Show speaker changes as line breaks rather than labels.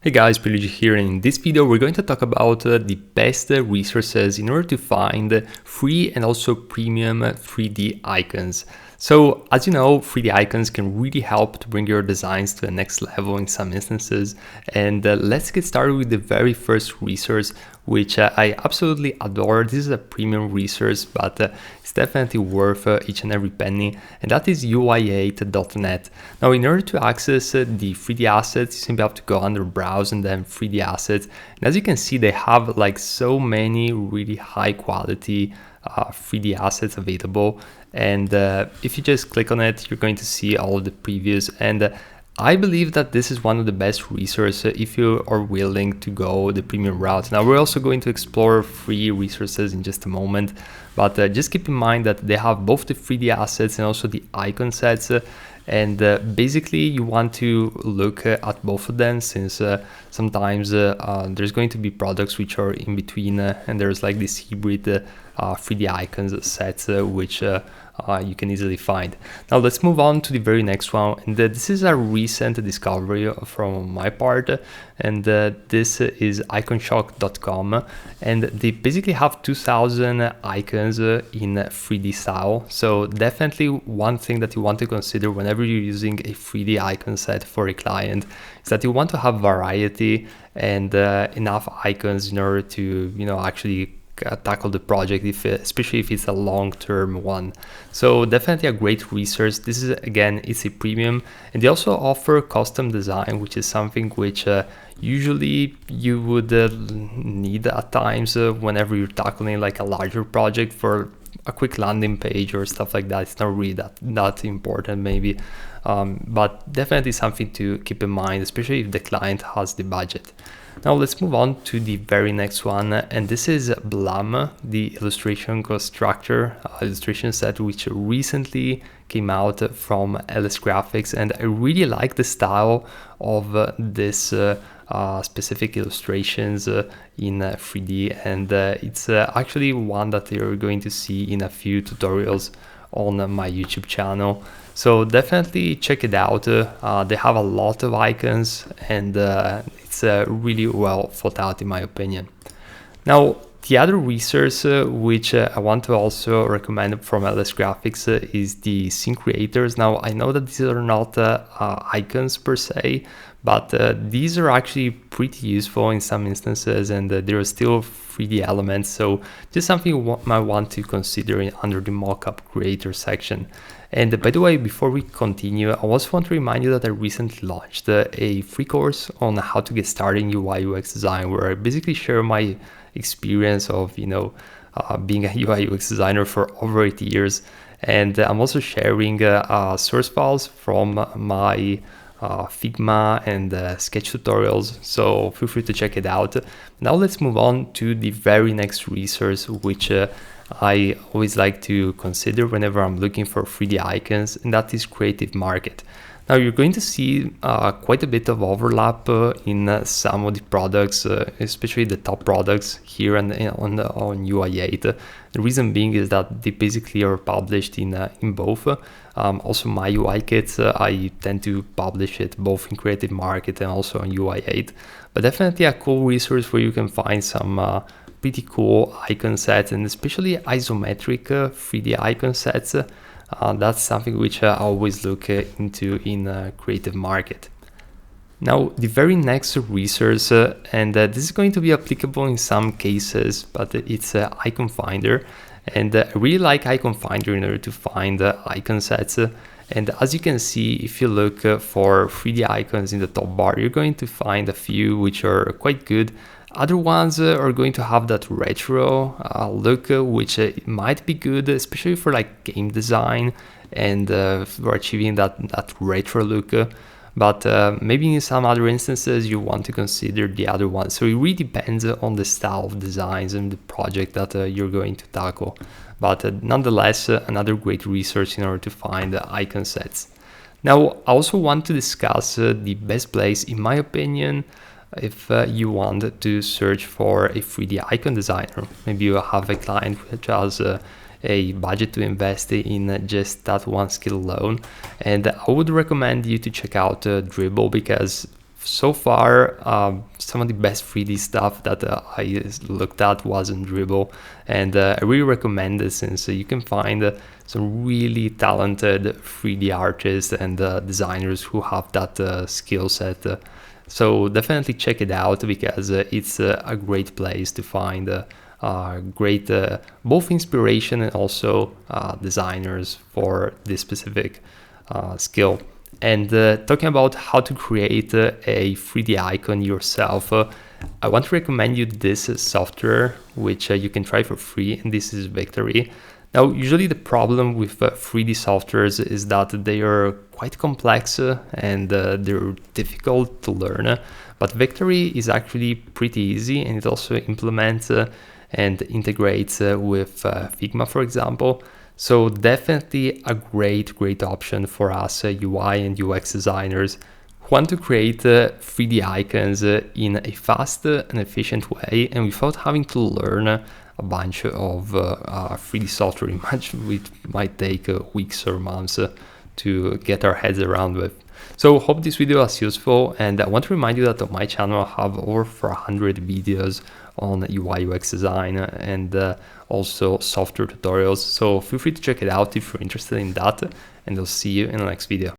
Hey guys, Pilugi here, and in this video we're going to talk about the best resources in order to find free and also premium 3D icons. So as you know, 3D icons can really help to bring your designs to the next level in some instances, and let's get started with the very first resource, which I absolutely adore. This is a premium resource, but it's definitely worth each and every penny, and that is UI8.net. Now, in order to access the 3D assets, you simply have to go under Browse and then 3D assets. And as you can see, they have like so many really high quality 3D assets available. And if you just click on it, you're going to see all of the previews. And I believe that this is one of the best resources if you are willing to go the premium route. Now, we're also going to explore free resources in just a moment, but just keep in mind that they have both the 3D assets and also the icon sets. And basically you want to look at both of them, since sometimes there's going to be products which are in between, and there's like this hybrid 3D icons sets which you can easily find. Now let's move on to the very next one, and this is a recent discovery from my part, and this is Iconshock.com, and they basically have 2000 icons in 3D style. So definitely one thing that you want to consider whenever you're using a 3D icon set for a client is that you want to have variety and enough icons in order to actually tackle the project, especially if it's a long-term one. So definitely a great resource. This is, again, it's a premium, and they also offer custom design, which is something which usually you would need at times whenever you're tackling like a larger project for a quick landing page or stuff like that. It's not really that important maybe, but definitely something to keep in mind, especially if the client has the budget. Now let's move on to the very next one, and this is Blam, the illustration constructor illustration set, which recently came out from LS Graphics, and I really like the style of this specific illustrations in 3D, and it's actually one that you're going to see in a few tutorials on my YouTube channel. So definitely check it out. They have a lot of icons, and it's really well thought out in my opinion. Now, the other resource which I want to also recommend from LS Graphics is the Scene Creators. Now, I know that these are not icons per se, but these are actually pretty useful in some instances, and there are still 3D elements, so just something you might want to consider under the mockup creator section. And by the way, before we continue, I also want to remind you that I recently launched a free course on how to get started in UI UX design, where I basically share my experience of being a UI UX designer for over 8 years, and I'm also sharing source files from my Figma and sketch tutorials, so feel free to check it out. Now let's move on to the very next resource, which I always like to consider whenever I'm looking for 3D icons, and that is Creative Market. Now you're going to see quite a bit of overlap in some of the products, especially the top products here on UI8. The reason being is that they basically are published in both. Also my UI kits, I tend to publish it both in Creative Market and also on UI8. But definitely a cool resource where you can find some pretty cool icon sets, and especially isometric 3D icon sets. That's something which I always look into in Creative Market. Now, the very next resource, and this is going to be applicable in some cases, but it's Icon Finder. And I really like Icon Finder in order to find icon sets. And as you can see, if you look for 3D icons in the top bar, you're going to find a few which are quite good. Other ones are going to have that retro look, which might be good, especially for like game design and for achieving that retro look. But maybe in some other instances you want to consider the other ones. So it really depends on the style of designs and the project that you're going to tackle. But nonetheless, another great resource in order to find icon sets. Now, I also want to discuss the best place, in my opinion, if you want to search for a 3D icon designer. Maybe you have a client which has a budget to invest in just that one skill alone, and I would recommend you to check out Dibble, because so far, some of the best 3D stuff that I looked at was in Dribble, and I really recommend it since you can find some really talented 3D artists and designers who have that skill set. So definitely check it out because it's a great place to find great both inspiration and also designers for this specific skill. And talking about how to create a 3D icon yourself, I want to recommend you this software, which you can try for free, and this is Victory. Now, usually the problem with 3D softwares is that they are quite complex and they're difficult to learn, but Victory is actually pretty easy, and it also implements and integrates with Figma, for example. So definitely a great option for us UI and UX designers who want to create 3D icons in a fast and efficient way and without having to learn a bunch of 3D software, which might take weeks or months to get our heads around with. So hope this video was useful, and I want to remind you that on my channel I have over 400 videos on UI UX design and also software tutorials, so feel free to check it out if you're interested in that, and I'll see you in the next video.